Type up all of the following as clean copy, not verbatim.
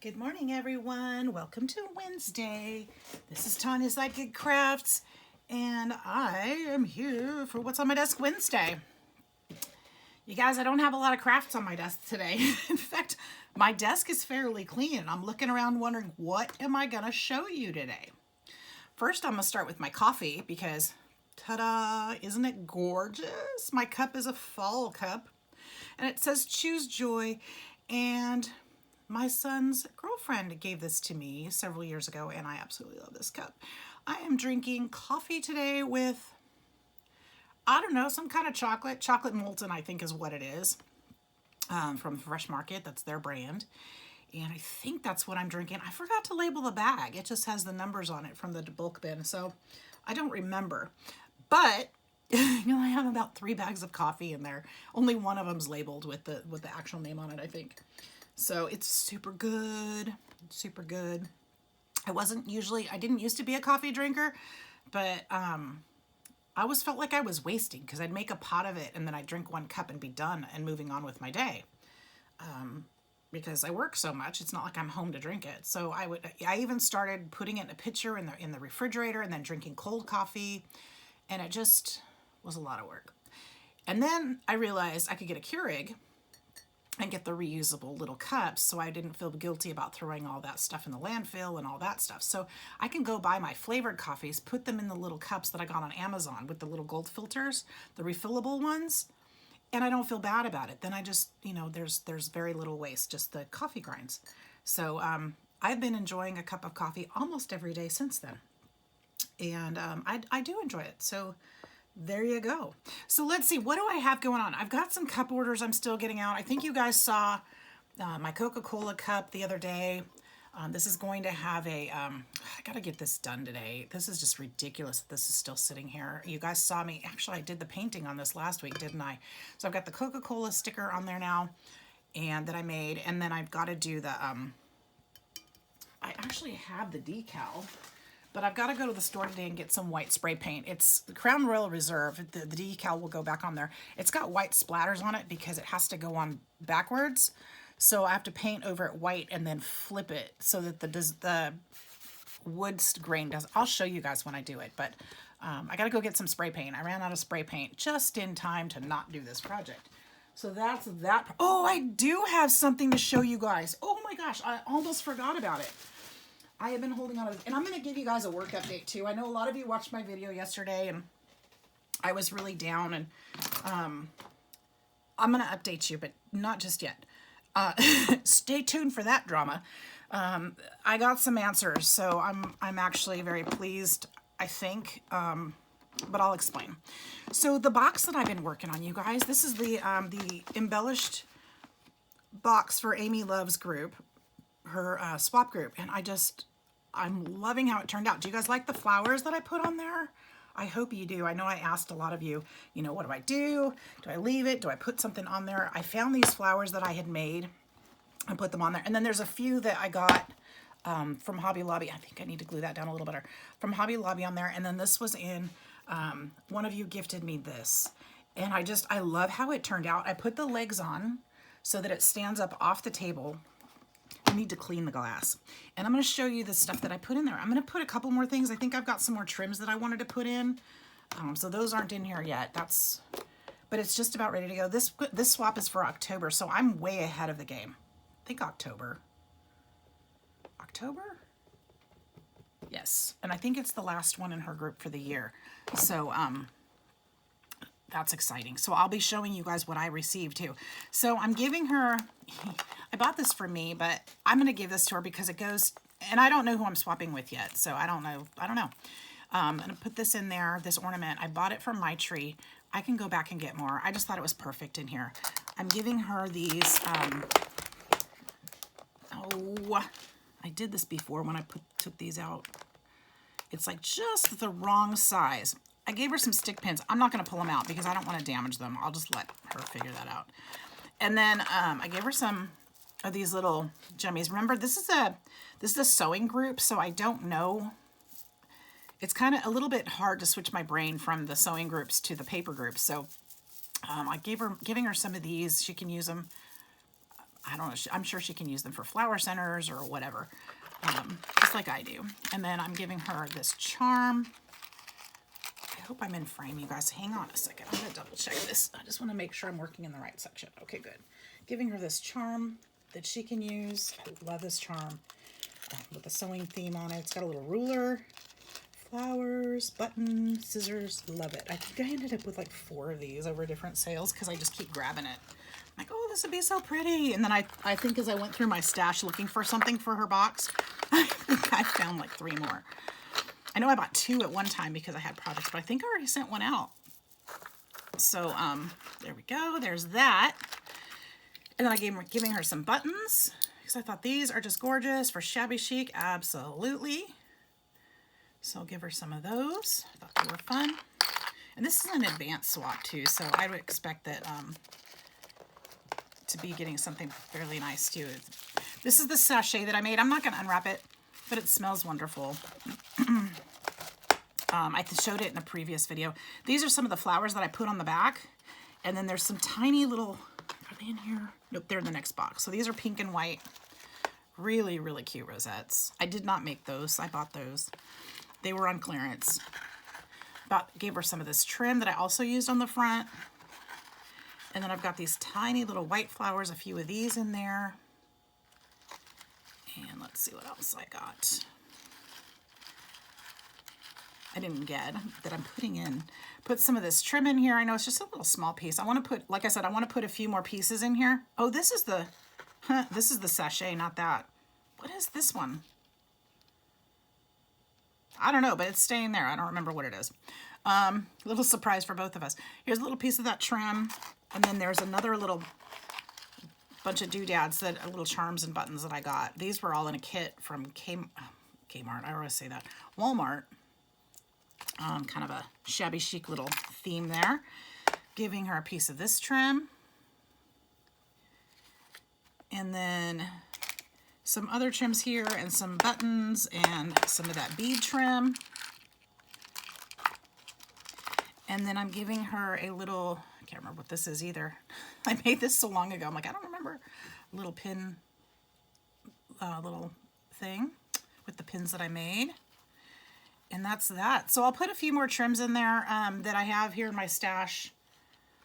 Good morning, everyone. Welcome to Wednesday. This is Tanya's Sidekick Crafts, and I am here for What's on My Desk Wednesday. You guys, I don't have a lot of crafts on my desk today. In fact, my desk is fairly clean, and I'm looking around wondering, what am I going to show you today? First, I'm going to start with my coffee because, ta-da, isn't it gorgeous? My cup is a fall cup, and it says Choose Joy, and my son's girlfriend gave this to me several years ago, and I absolutely love this cup. I am drinking coffee today with, I don't know, some kind of chocolate. Chocolate Molten, I think is what it is, from Fresh Market. That's their brand. And I think that's what I'm drinking. I forgot to label the bag. It just has the numbers on it from the bulk bin, so I don't remember. But I have about 3 bags of coffee in there. Only one of them's labeled with the actual name on it, I think. So it's super good, super good. I didn't used to be a coffee drinker, but I always felt like I was wasting because I'd make a pot of it and then I'd drink 1 cup and be done and moving on with my day. Because I work so much, it's not like I'm home to drink it. So I even started putting it in a pitcher in the refrigerator and then drinking cold coffee, and it just was a lot of work. And then I realized I could get a Keurig and get the reusable little cups, so I didn't feel guilty about throwing all that stuff in the landfill and all that stuff. So I can go buy my flavored coffees, put them in the little cups that I got on Amazon with the little gold filters, the refillable ones, and I don't feel bad about it. Then I just, there's very little waste, just the coffee grinds. So I've been enjoying a cup of coffee almost every day since then, and I do enjoy it. So there you go. So let's see, what do I have going on? I've got some cup orders I'm still getting out. I think you guys saw my Coca-Cola cup the other day. This is going to have I gotta get this done today. This is just ridiculous that this is still sitting here. You guys saw me, actually I did the painting on this last week, didn't I? So I've got the Coca-Cola sticker on there now, and that I made, and then I've got to do the, I actually have the decal, but I've got to go to the store today and get some white spray paint. It's the Crown Royal Reserve. The decal will go back on there. It's got white splatters on it because it has to go on backwards. So I have to paint over it white and then flip it so that the wood grain does. I'll show you guys when I do it, but I got to go get some spray paint. I ran out of spray paint just in time to not do this project. So that's that. Oh, I do have something to show you guys. Oh my gosh, I almost forgot about it. I have been holding on to this, and I'm going to give you guys a work update too. I know a lot of you watched my video yesterday, and I was really down, and I'm going to update you, but not just yet. Stay tuned for that drama. I got some answers, so I'm actually very pleased, I think, but I'll explain. So the box that I've been working on, you guys, this is the embellished box for Amy Love's group, her swap group, and I'm loving how it turned out. Do you guys like the flowers that I put on there? I hope you do. I know I asked a lot of you, what do I do? Do I leave it? Do I put something on there? I found these flowers that I had made and put them on there. And then there's a few that I got from Hobby Lobby. I think I need to glue that down a little better. From Hobby Lobby on there. And then this was in, one of you gifted me this. And I love how it turned out. I put the legs on so that it stands up off the table. I need to clean the glass. And I'm going to show you the stuff that I put in there. I'm going to put a couple more things. I think I've got some more trims that I wanted to put in. So those aren't in here yet. But it's just about ready to go. This swap is for October, so I'm way ahead of the game. I think October? Yes. And I think it's the last one in her group for the year. So, that's exciting. So I'll be showing you guys what I received too. So I'm giving her, I bought this for me, but I'm going to give this to her because it goes, and I don't know who I'm swapping with yet. So I don't know. I'm going to put this in there, this ornament. I bought it from My Tree. I can go back and get more. I just thought it was perfect in here. I'm giving her these, I did this before when I took these out. It's like just the wrong size. I gave her some stick pins. I'm not going to pull them out because I don't want to damage them. I'll just let her figure that out. And then I gave her some of these little jummies. Remember, this is a sewing group, so I don't know. It's kind of a little bit hard to switch my brain from the sewing groups to the paper groups. So I giving her some of these. She can use them. I don't know, I'm sure she can use them for flower centers or whatever, just like I do. And then I'm giving her this charm. I hope I'm in frame, you guys. Hang on a second. I'm going to double check this. I just want to make sure I'm working in the right section. Okay, good. Giving her this charm that she can use. I love this charm with the sewing theme on it. It's got a little ruler, flowers, button, scissors. Love it. I think I ended up with like 4 of these over different sales because I just keep grabbing it. I'm like, oh, this would be so pretty. And then I think as I went through my stash looking for something for her box, I think I found like 3 more. I know I bought 2 at one time because I had projects, but I think I already sent one out. So, there we go. There's that. And then I'm giving her some buttons because I thought these are just gorgeous for shabby chic. Absolutely. So I'll give her some of those. I thought they were fun. And this is an advanced swap too, so I would expect that to be getting something fairly nice too. This is the sachet that I made. I'm not going to unwrap it, but it smells wonderful. I showed it in a previous video. These are some of the flowers that I put on the back. And then there's some tiny little, are they in here? Nope, they're in the next box. So these are pink and white. Really, really cute rosettes. I did not make those. I bought those. They were on clearance. Gave her some of this trim that I also used on the front. And then I've got these tiny little white flowers, a few of these in there. And let's see what else I got. I didn't get that I'm putting in. Put some of this trim in here. I know it's just a little small piece. I want to put, like I said, I want to put a few more pieces in here. Oh, this is the sachet, not that. What is this one? I don't know, but it's staying there. I don't remember what it is. Little surprise for both of us. Here's a little piece of that trim. And then there's another little bunch of doodads, little charms and buttons that I got. These were all in a kit from Kmart. I always say that. Walmart. Kind of a shabby chic little theme there. Giving her a piece of this trim. And then some other trims here and some buttons and some of that bead trim. And then I'm giving her a little, I can't remember what this is either. I made this so long ago. I'm like, I don't remember. A little pin, little thing with the pins that I made. And that's that. So I'll put a few more trims in there that I have here in my stash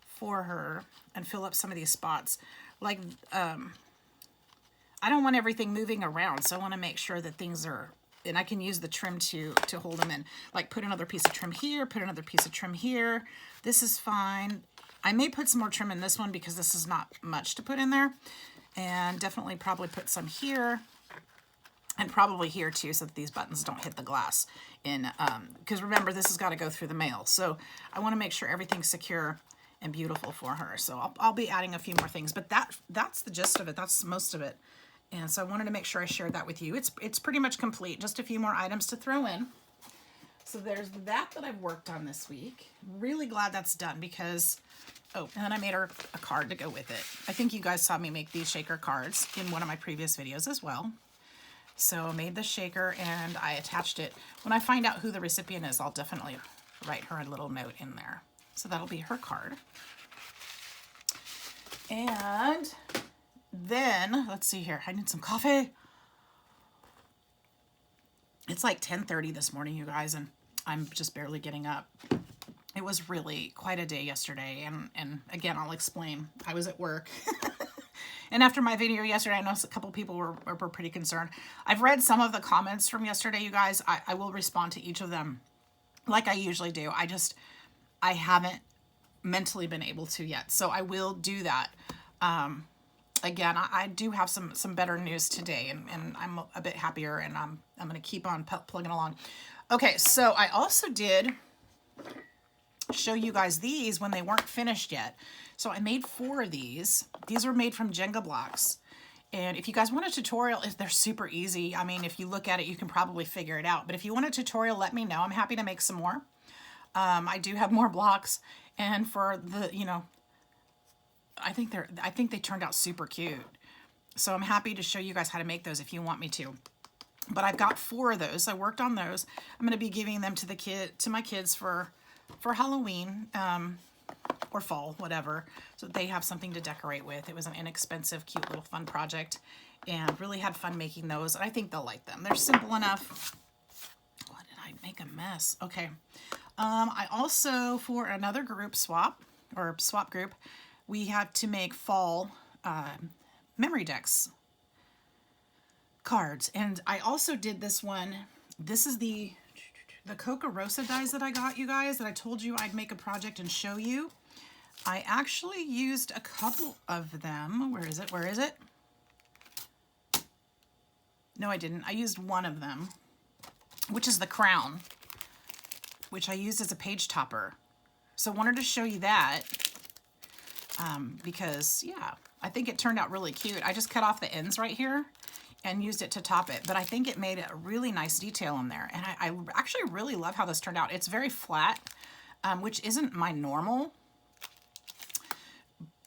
for her and fill up some of these spots. Like, I don't want everything moving around, so I want to make sure that things are, and I can use the trim to hold them in. Like put another piece of trim here, put another piece of trim here. This is fine. I may put some more trim in this one because this is not much to put in there. And definitely probably put some here. And probably here too, so that these buttons don't hit the glass. Because remember, this has got to go through the mail. So I want to make sure everything's secure and beautiful for her. So I'll be adding a few more things, but that's the gist of it. That's most of it. And so I wanted to make sure I shared that with you. It's pretty much complete. Just a few more items to throw in. So there's that I've worked on this week. Really glad that's done because, oh, and then I made her a card to go with it. I think you guys saw me make these shaker cards in one of my previous videos as well. So I made the shaker and I attached it. When I find out who the recipient is, I'll definitely write her a little note in there. So that'll be her card. And then, let's see here. I need some coffee. It's like 10:30 this morning, you guys, and I'm just barely getting up. It was really quite a day yesterday. And again, I'll explain. I was at work. And after my video yesterday, I know a couple people were pretty concerned. I've read some of the comments from yesterday, you guys. I will respond to each of them like I usually do. I haven't mentally been able to yet. So I will do that. Again, I do have some better news today, and I'm a bit happier, and I'm going to keep on plugging along. Okay, so I also did show you guys these when they weren't finished yet. So I made 4 of these. These were made from Jenga blocks. And if you guys want a tutorial, they're super easy. I mean, if you look at it, you can probably figure it out. But if you want a tutorial, let me know. I'm happy to make some more. I do have more blocks. And for the, I think they turned out super cute. So I'm happy to show you guys how to make those if you want me to. But I've got 4 of those. I worked on those. I'm going to be giving them to my kids for Halloween. or fall, whatever, so they have something to decorate with. It was an inexpensive, cute little fun project, and really had fun making those. I think they'll like them. They're simple enough. What did I make a mess? Okay. I also, for another group swap, or swap group, we had to make fall memory decks cards. And I also did this one. This is the Coca Rosa dies that I got, you guys, that I told you I'd make a project and show you. I actually used a couple of them. Where is it? Where is it? No, I didn't. I used one of them, which is the crown, which I used as a page topper. So I wanted to show you that because, yeah, I think it turned out really cute. I just cut off the ends right here and used it to top it, but I think it made a really nice detail in there. And I actually really love how this turned out. It's very flat, which isn't my normal,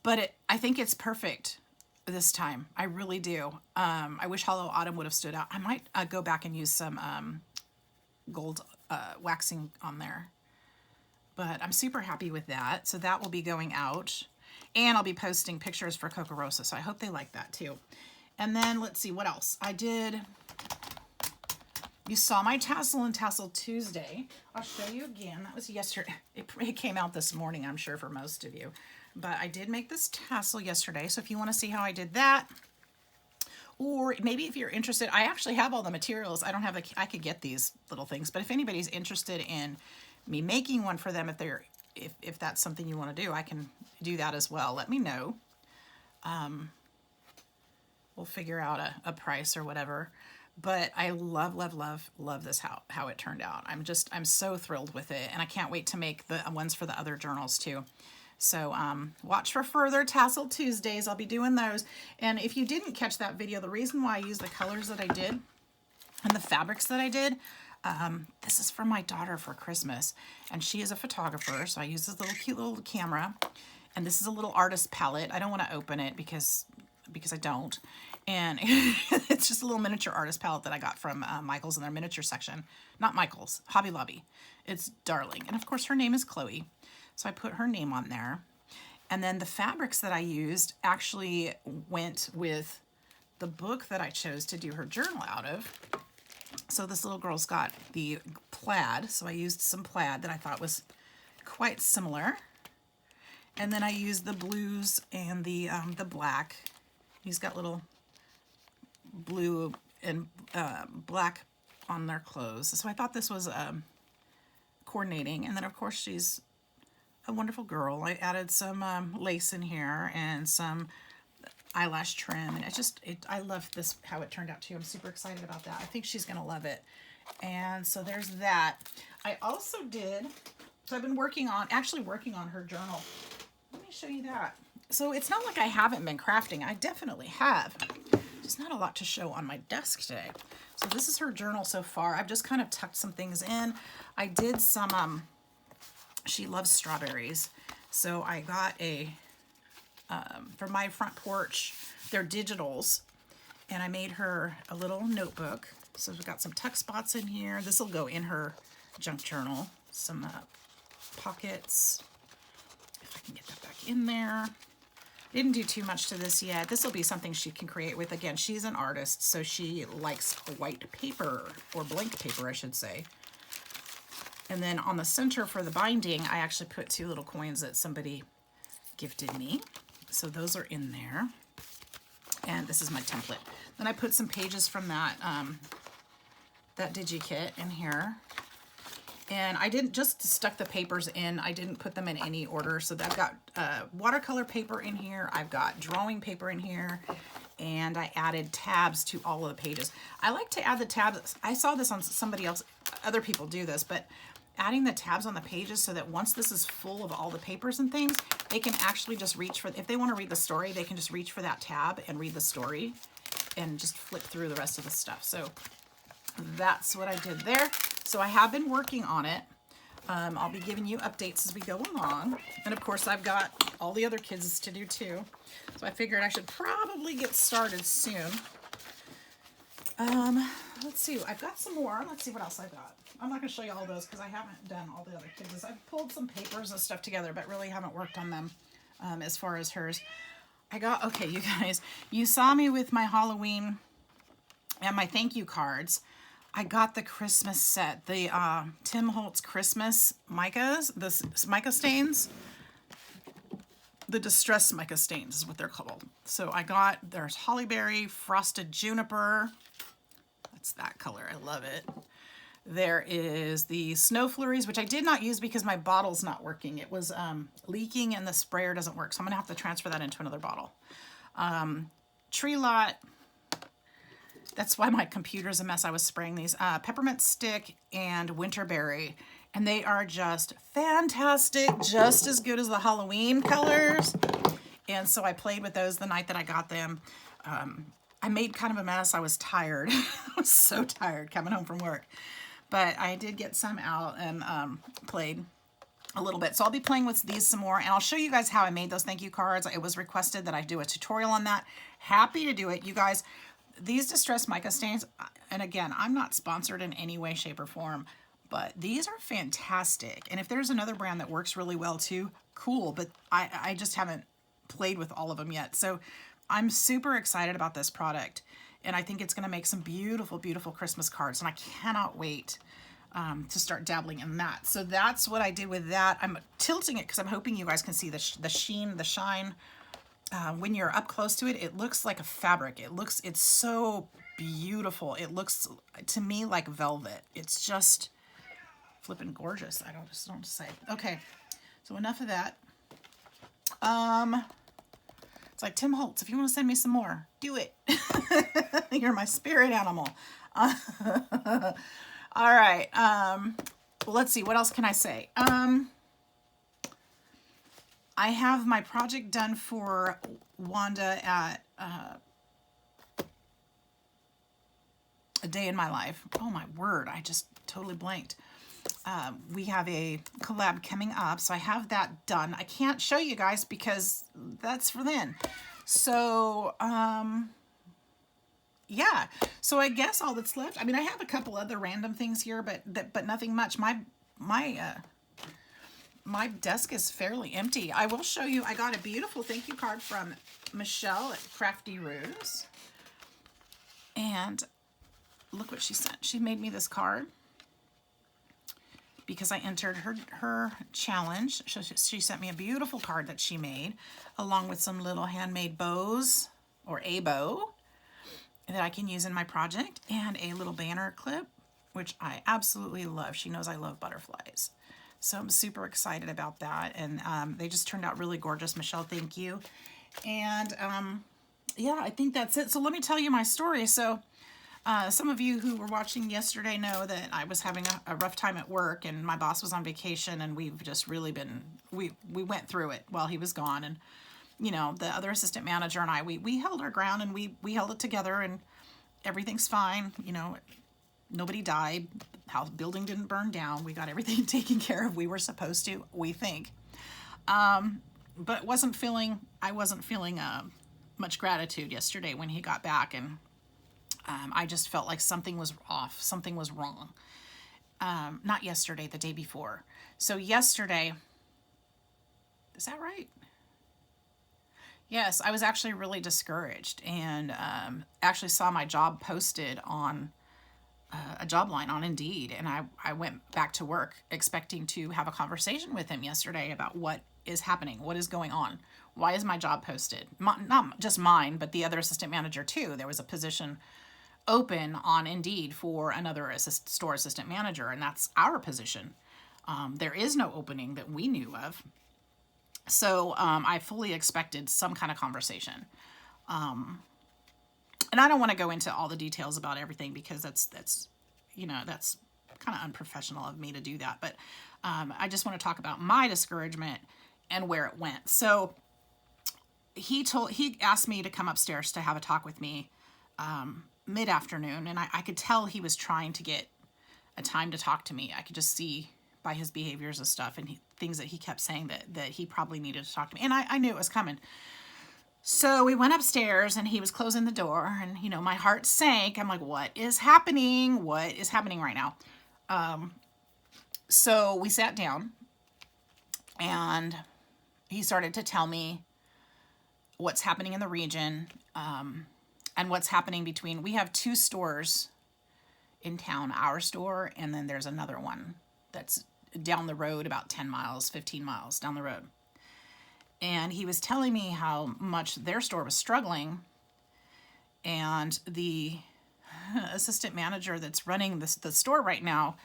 but I think it's perfect this time. I really do. I wish Hollow Autumn would have stood out. I might go back and use some gold waxing on there. But I'm super happy with that. So that will be going out. And I'll be posting pictures for Coca Rosa. So I hope they like that too. And then let's see what else. I did. You saw my Tassel and Tassel Tuesday. I'll show you again. That was yesterday. It came out this morning, I'm sure, for most of you. But I did make this tassel yesterday. So if you want to see how I did that, or maybe if you're interested, I actually have all the materials. I don't have I could get these little things, but if anybody's interested in me making one for them, if that's something you want to do, I can do that as well. Let me know. We'll figure out a price or whatever. But I love, love, love, love this, how it turned out. I'm so thrilled with it, and I can't wait to make the ones for the other journals too. So watch for further Tassel Tuesdays. I'll be doing those. And if you didn't catch that video, the reason why I used the colors that I did and the fabrics that I did, this is for my daughter for Christmas. And she is a photographer, so I use this little cute little camera. And this is a little artist palette. I don't want to open it because I don't. And it's just a little miniature artist palette that I got from Michael's in their miniature section. Not Michael's, Hobby Lobby. It's darling. And of course her name is Chloe. So I put her name on there. And then the fabrics that I used actually went with the book that I chose to do her journal out of. So this little girl's got the plaid. So I used some plaid that I thought was quite similar. And then I used the blues and the black. He's got little blue and black on their clothes. So I thought this was coordinating. And then of course she's a wonderful girl. I added some lace in here and some eyelash trim, and I love this, how it turned out too. I'm super excited about that. I think she's gonna love it. And so there's that. I also did, so I've been actually working on her journal. Let me show you that. So it's not like I haven't been crafting. I definitely have. There's not a lot to show on my desk today. So this is her journal so far. I've just kind of tucked some things in. I did some she loves strawberries, so I got for my front porch, they're digitals, and I made her a little notebook. So we've got some tuck spots in here. This will go in her junk journal. Some pockets, if I can get that back in there. Didn't do too much to this yet. This will be something she can create with. Again, she's an artist, so she likes white paper, or blank paper, I should say. And then on the center for the binding, I actually put 2 little coins that somebody gifted me. So those are in there. And this is my template. Then I put some pages from that DigiKit in here. And I didn't just stuck the papers in. I didn't put them in any order. So I've got watercolor paper in here. I've got drawing paper in here. And I added tabs to all of the pages. I like to add the tabs. I saw this on somebody else. Other people do this, but adding the tabs on the pages so that once this is full of all the papers and things, they can actually just reach for, if they want to read the story, they can just reach for that tab and read the story and just flip through the rest of the stuff. So that's what I did there. So I have been working on it. I'll be giving you updates as we go along. And of course I've got all the other kids to do too. So I figured I should probably get started soon. Let's let's see. I've got some more. Let's see what else I've got. I'm not going to show you all those because I haven't done all the other kids'. I've pulled some papers and stuff together, but really haven't worked on them as far as hers. I got, okay, you guys, you saw me with my Halloween and my thank you cards. I got the Christmas set, the Tim Holtz Christmas micas, the mica stains. The distressed mica stains is what they're called. So I got, there's Hollyberry, Frosted Juniper. That's that color, I love it. There is the Snow Flurries, which I did not use because my bottle's not working. It was leaking and the sprayer doesn't work. So I'm gonna have to transfer that into another bottle. Tree Lot. That's why my computer's a mess. I was spraying these. Peppermint Stick and Winterberry. And they are just fantastic, just as good as the Halloween colors. And so I played with those the night that I got them. I made kind of a mess. I was tired. I was so tired coming home from work. But I did get some out and played a little bit. So I'll be playing with these some more. And I'll show you guys how I made those thank you cards. It was requested that I do a tutorial on that. Happy to do it. You guys, these distressed mica stains, and again, I'm not sponsored in any way, shape, or form, but these are fantastic. And if there's another brand that works really well too, cool. But I just haven't played with all of them yet. So I'm super excited about this product. And I think it's going to make some beautiful, beautiful Christmas cards. And I cannot wait to start dabbling in that. So that's what I did with that. I'm tilting it because I'm hoping you guys can see the sheen, the shine. When you're up close to it, it looks like a fabric. It's so beautiful. It looks to me like velvet. It's just flipping gorgeous. I don't know what to say. Okay, so enough of that. It's like, Tim Holtz, if you want to send me some more, do it. You're my spirit animal. All right. Well, let's see. What else can I say? I have my project done for Wanda at A Day in My Life. Oh my word, I just totally blanked. We have a collab coming up, so I have that done. I can't show you guys because that's for then. So, yeah. So I guess all that's left, I mean, I have a couple other random things here, but nothing much. My desk is fairly empty. I will show you, I got a beautiful thank you card from Michelle at Crafty Ruse. And look what she sent. She made me this card because I entered her challenge. She sent me a beautiful card that she made along with some little handmade bows, or a bow, that I can use in my project, and a little banner clip, which I absolutely love. She knows I love butterflies. So I'm super excited about that. And they just turned out really gorgeous. Michelle, thank you. And yeah, I think that's it. So let me tell you my story. So some of you who were watching yesterday know that I was having a rough time at work, and my boss was on vacation, and we've just really been, we went through it while he was gone. And, you know, the other assistant manager and I, we held our ground, and we held it together, and everything's fine. You know, nobody died. House building didn't burn down. We got everything taken care of. We were supposed to, we think. But I wasn't feeling much gratitude yesterday when he got back, and I just felt like something was off, something was wrong. Not yesterday, the day before. So yesterday, is that right? Yes, I was actually really discouraged, and actually saw my job posted on a job line on Indeed, and I went back to work expecting to have a conversation with him yesterday about what is happening, what is going on, why is my job posted? Not just mine, but the other assistant manager too. There was a position open on Indeed for another store assistant manager, and that's our position. There is no opening that we knew of. So I fully expected some kind of conversation. And I don't want to go into all the details about everything because that's you know, that's kind of unprofessional of me to do that. But I just want to talk about my discouragement and where it went. So he asked me to come upstairs to have a talk with me mid-afternoon, and I could tell he was trying to get a time to talk to me. I could just see by his behaviors and stuff, and things that he kept saying that he probably needed to talk to me. And I knew it was coming. So we went upstairs and he was closing the door, and, you know, my heart sank. I'm like, what is happening? What is happening right now? So we sat down and he started to tell me what's happening in the region, and what's happening between, we have two stores in town, our store, and then there's another one that's down the road about 10 miles, 15 miles down the road. And he was telling me how much their store was struggling, and the assistant manager that's running the store right now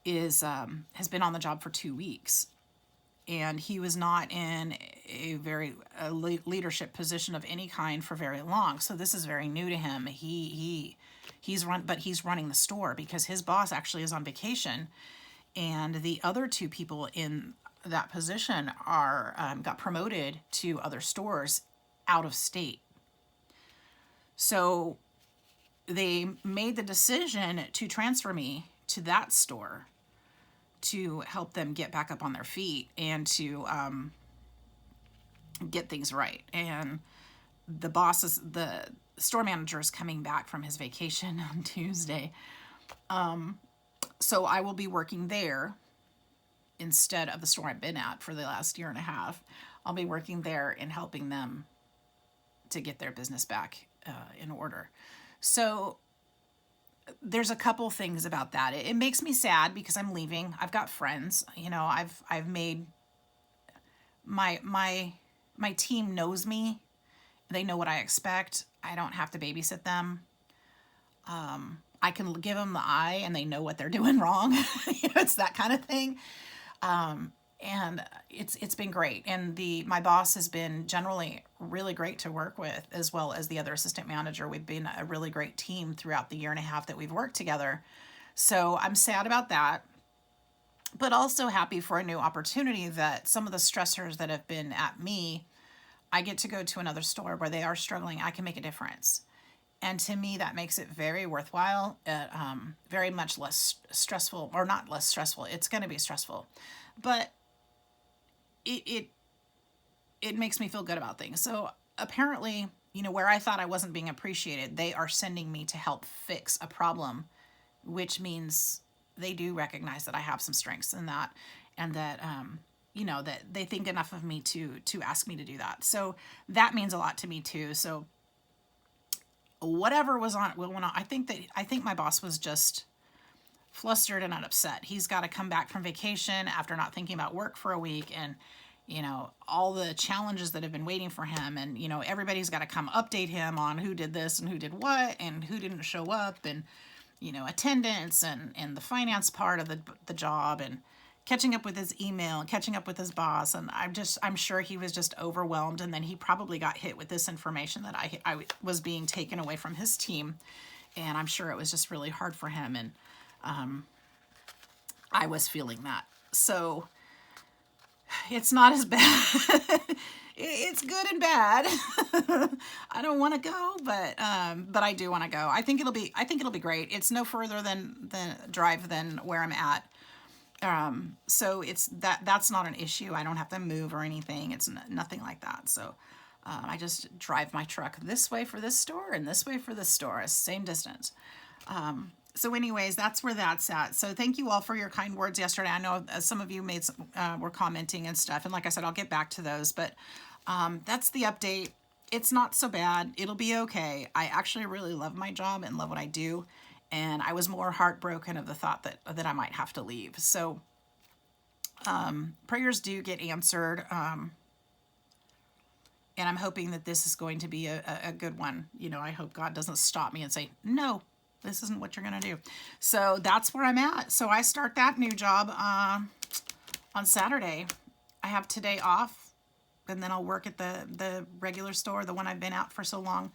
is has been on the job for 2 weeks, and he was not in a leadership position of any kind for very long. So this is very new to him. He's running the store because his boss actually is on vacation, and the other two people in that position are got promoted to other stores out of state. So they made the decision to transfer me to that store to help them get back up on their feet and to get things right. And the store manager is coming back from his vacation on Tuesday. So I will be working there instead of the store I've been at for the last year and a half. I'll be working there and helping them to get their business back in order. So there's a couple things about that. It makes me sad because I'm leaving. I've got friends. You know, I've made my team knows me. They know what I expect. I don't have to babysit them. I can give them the eye and they know what they're doing wrong. You know, it's that kind of thing. And it's been great. And my boss has been generally really great to work with, as well as the other assistant manager. We've been a really great team throughout the year and a half that we've worked together. So I'm sad about that, but also happy for a new opportunity that some of the stressors that have been at me, I get to go to another store where they are struggling. I can make a difference. And to me, that makes it very worthwhile, very much less stressful, or not less stressful. It's going to be stressful, but it makes me feel good about things. So apparently, you know, where I thought I wasn't being appreciated, they are sending me to help fix a problem, which means they do recognize that I have some strengths in that, and that, you know, that they think enough of me to ask me to do that. So that means a lot to me too. So whatever was on, I think my boss was just flustered and upset. He's got to come back from vacation after not thinking about work for a week, and, you know, all the challenges that have been waiting for him. And, you know, everybody's got to come update him on who did this and who did what and who didn't show up, and, you know, attendance and the finance part of the job, and catching up with his email and catching up with his boss. And I'm sure he was just overwhelmed. And then he probably got hit with this information that I was being taken away from his team. And I'm sure it was just really hard for him. And I was feeling that. So it's not as bad. It's good and bad. I don't want to go, but I do want to go. I think it'll be great. It's no further than drive than where I'm at. So that's not an issue. I don't have to move or anything. It's nothing like that. So I just drive my truck this way for this store and this way for this store, same distance. So anyways, that's where that's at. So thank you all for your kind words yesterday. I know some of you were commenting and stuff. And like I said, I'll get back to those, but that's the update. It's not so bad. It'll be okay. I actually really love my job and love what I do. And I was more heartbroken of the thought that I might have to leave. So prayers do get answered. And I'm hoping that this is going to be a good one. You know, I hope God doesn't stop me and say, no, this isn't what you're going to do. So that's where I'm at. So I start that new job on Saturday. I have today off, and then I'll work at the regular store, the one I've been at for so long,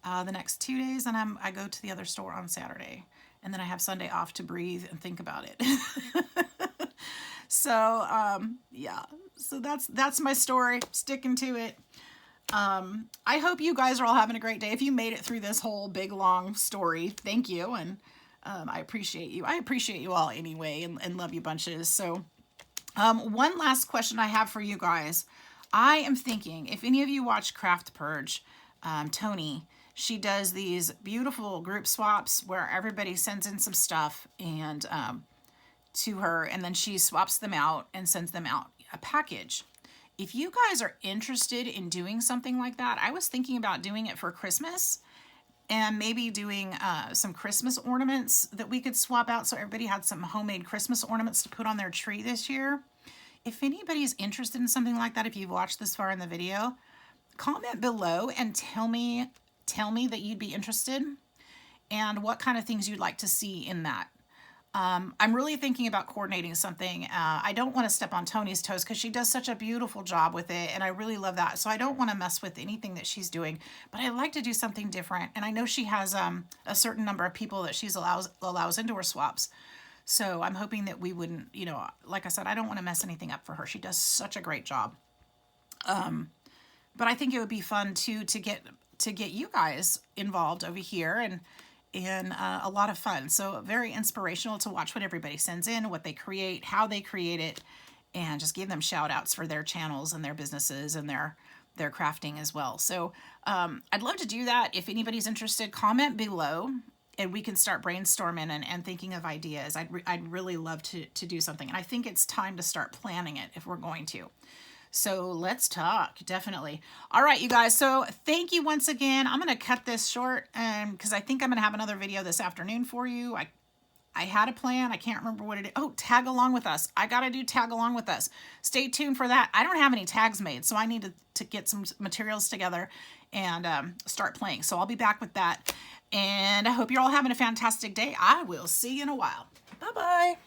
the next 2 days, and I go to the other store on Saturday. And then I have Sunday off to breathe and think about it. So, yeah. So that's my story. Sticking to it. I hope you guys are all having a great day. If you made it through this whole big, long story, thank you. And I appreciate you. I appreciate you all anyway, and love you bunches. So one last question I have for you guys. I am thinking, if any of you watch Craft Purge, Tony, she does these beautiful group swaps where everybody sends in some stuff and to her, and then she swaps them out and sends them out a package. If you guys are interested in doing something like that, I was thinking about doing it for Christmas and maybe doing some Christmas ornaments that we could swap out so everybody had some homemade Christmas ornaments to put on their tree this year. If anybody's interested in something like that, if you've watched this far in the video, comment below and tell me that you'd be interested and what kind of things you'd like to see in that. I'm really thinking about coordinating something. I don't want to step on Tony's toes because she does such a beautiful job with it, and I really love that. So I don't want to mess with anything that she's doing, but I'd like to do something different. And I know she has a certain number of people that she's allows into her swaps. So I'm hoping that we wouldn't, you know, like I said, I don't want to mess anything up for her. She does such a great job. But I think it would be fun too to get you guys involved over here and a lot of fun. So very inspirational to watch what everybody sends in, what they create, how they create it, and just give them shout outs for their channels and their businesses and their crafting as well. So I'd love to do that. If anybody's interested, comment below and we can start brainstorming and thinking of ideas. I'd really love to do something. And I think it's time to start planning it if we're going to. So let's talk, definitely. All right, you guys. So thank you once again. I'm going to cut this short because I think I'm going to have another video this afternoon for you. I had a plan. I can't remember what it is. Oh, tag along with us. I got to do tag along with us. Stay tuned for that. I don't have any tags made, so I need to get some materials together and start playing. So I'll be back with that. And I hope you're all having a fantastic day. I will see you in a while. Bye-bye.